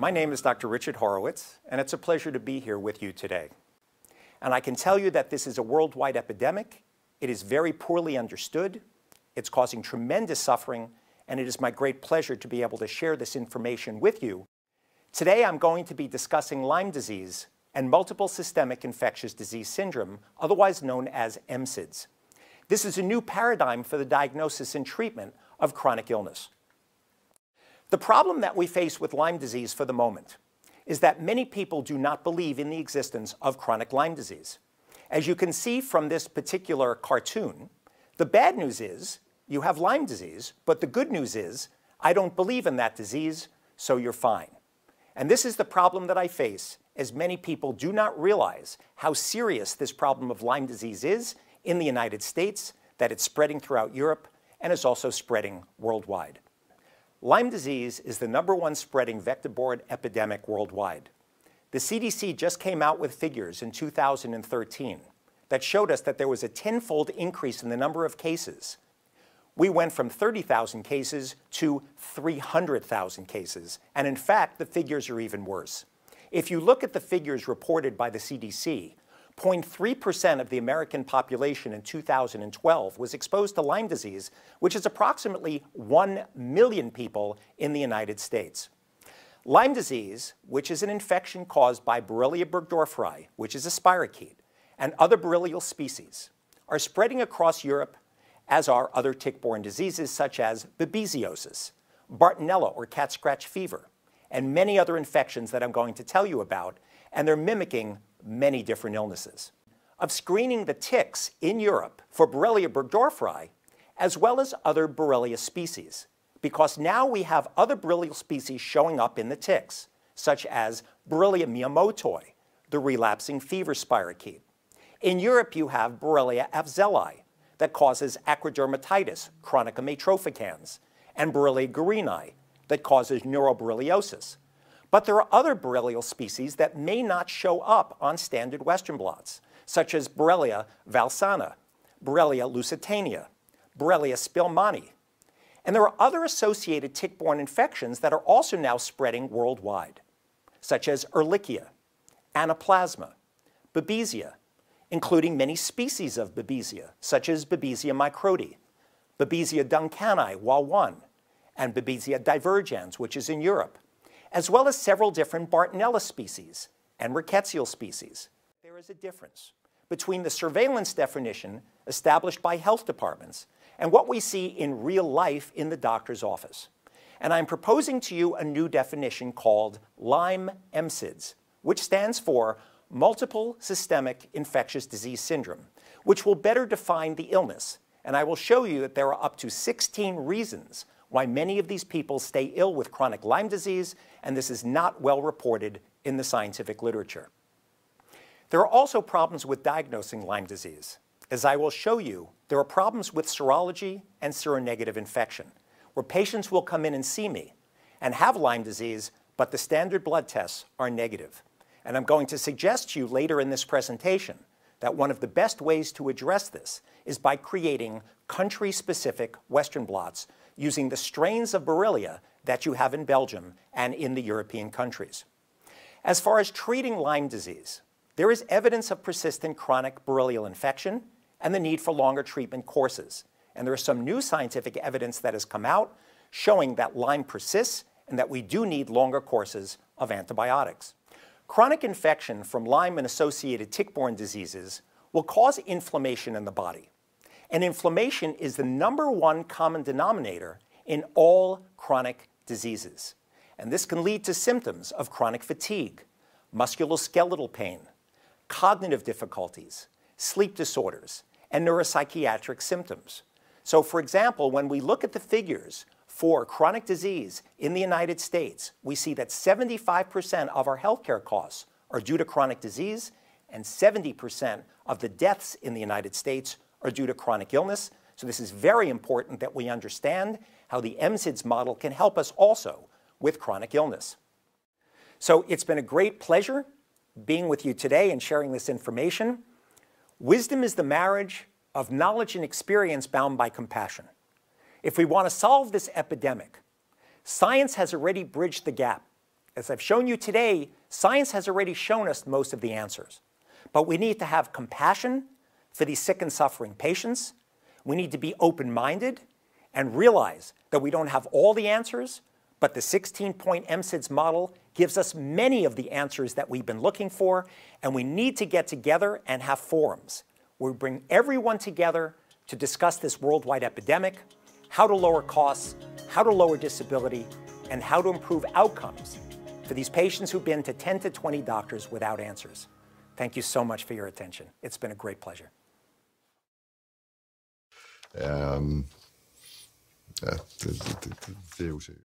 My name is Dr. Richard Horowitz, and it's a pleasure to be here with you today. And I can tell you that this is a worldwide epidemic. It is very poorly understood. It's causing tremendous suffering, and it is my great pleasure to be able to share this information with you. Today, I'm going to be discussing Lyme disease and multiple systemic infectious disease syndrome, otherwise known as MSIDS. This is a new paradigm for the diagnosis and treatment of chronic illness. The problem that we face with Lyme disease for the moment is that many people do not believe in the existence of chronic Lyme disease. As you can see from this particular cartoon, the bad news is you have Lyme disease, but the good news is I don't believe in that disease, so you're fine. And this is the problem that I face, as many people do not realize how serious this problem of Lyme disease is in the United States, that it's spreading throughout Europe, and is also spreading worldwide. Lyme disease is the #1 spreading vector-borne epidemic worldwide. The CDC just came out with figures in 2013 that showed us that there was a 10-fold increase in the number of cases. We went from 30,000 cases to 300,000 cases, and in fact, the figures are even worse. If you look at the figures reported by the CDC, 0.3% of the American population in 2012 was exposed to Lyme disease, which is approximately 1 million people in the United States. Lyme disease, which is an infection caused by Borrelia burgdorferi, which is a spirochete, and other borrelial species, are spreading across Europe, as are other tick-borne diseases such as babesiosis, Bartonella or cat scratch fever, and many other infections that I'm going to tell you about, and they're mimicking many different illnesses. Of screening the ticks in Europe for Borrelia burgdorferi, as well as other Borrelia species, because now we have other borrelial species showing up in the ticks, such as Borrelia miyamotoi, the relapsing fever spirochete. In Europe, you have Borrelia afzelii, that causes acrodermatitis, chronic amatropicans, and Borrelia guarini, that causes neuroborreliosis. But there are other borrelial species that may not show up on standard Western blots, such as Borrelia valsana, Borrelia lusitania, Borrelia spilmani. And there are other associated tick-borne infections that are also now spreading worldwide, such as Ehrlichia, Anaplasma, Babesia, including many species of Babesia, such as Babesia microti, Babesia duncani Wa1, and Babesia divergens, which is in Europe, as well as several different Bartonella species and rickettsial species. There is a difference between the surveillance definition established by health departments and what we see in real life in the doctor's office. And I'm proposing to you a new definition called Lyme MSIDS, which stands for Multiple Systemic Infectious Disease Syndrome, which will better define the illness. And I will show you that there are up to 16 reasons why many of these people stay ill with chronic Lyme disease, and this is not well reported in the scientific literature. There are also problems with diagnosing Lyme disease. As I will show you, there are problems with serology and seronegative infection, where patients will come in and see me and have Lyme disease, but the standard blood tests are negative. And I'm going to suggest to you later in this presentation that one of the best ways to address this is by creating country-specific Western blots using the strains of Borrelia that you have in Belgium and in the European countries. As far as treating Lyme disease, there is evidence of persistent chronic borrelial infection and the need for longer treatment courses. And there is some new scientific evidence that has come out showing that Lyme persists and that we do need longer courses of antibiotics. Chronic infection from Lyme and associated tick-borne diseases will cause inflammation in the body. And inflammation is the #1 common denominator in all chronic diseases. And this can lead to symptoms of chronic fatigue, musculoskeletal pain, cognitive difficulties, sleep disorders, and neuropsychiatric symptoms. So for example, when we look at the figures for chronic disease in the United States, we see that 75% of our healthcare costs are due to chronic disease, and 70% of the deaths in the United States are due to chronic illness. So this is very important that we understand how the MSIDS model can help us also with chronic illness. So it's been a great pleasure being with you today and sharing this information. Wisdom is the marriage of knowledge and experience bound by compassion. If we want to solve this epidemic, science has already bridged the gap As I've shown you today, science has already shown us most of the answers. But we need to have compassion for these sick and suffering patients. We need to be open-minded and realize that we don't have all the answers, but the 16-point MSIDS model gives us many of the answers that we've been looking for, and we need to get together and have forums where we bring everyone together to discuss this worldwide epidemic, how to lower costs, how to lower disability, and how to improve outcomes for these patients who've been to 10 to 20 doctors without answers. Thank you so much for your attention. It's been a great pleasure. Ja, det er jo seriøst.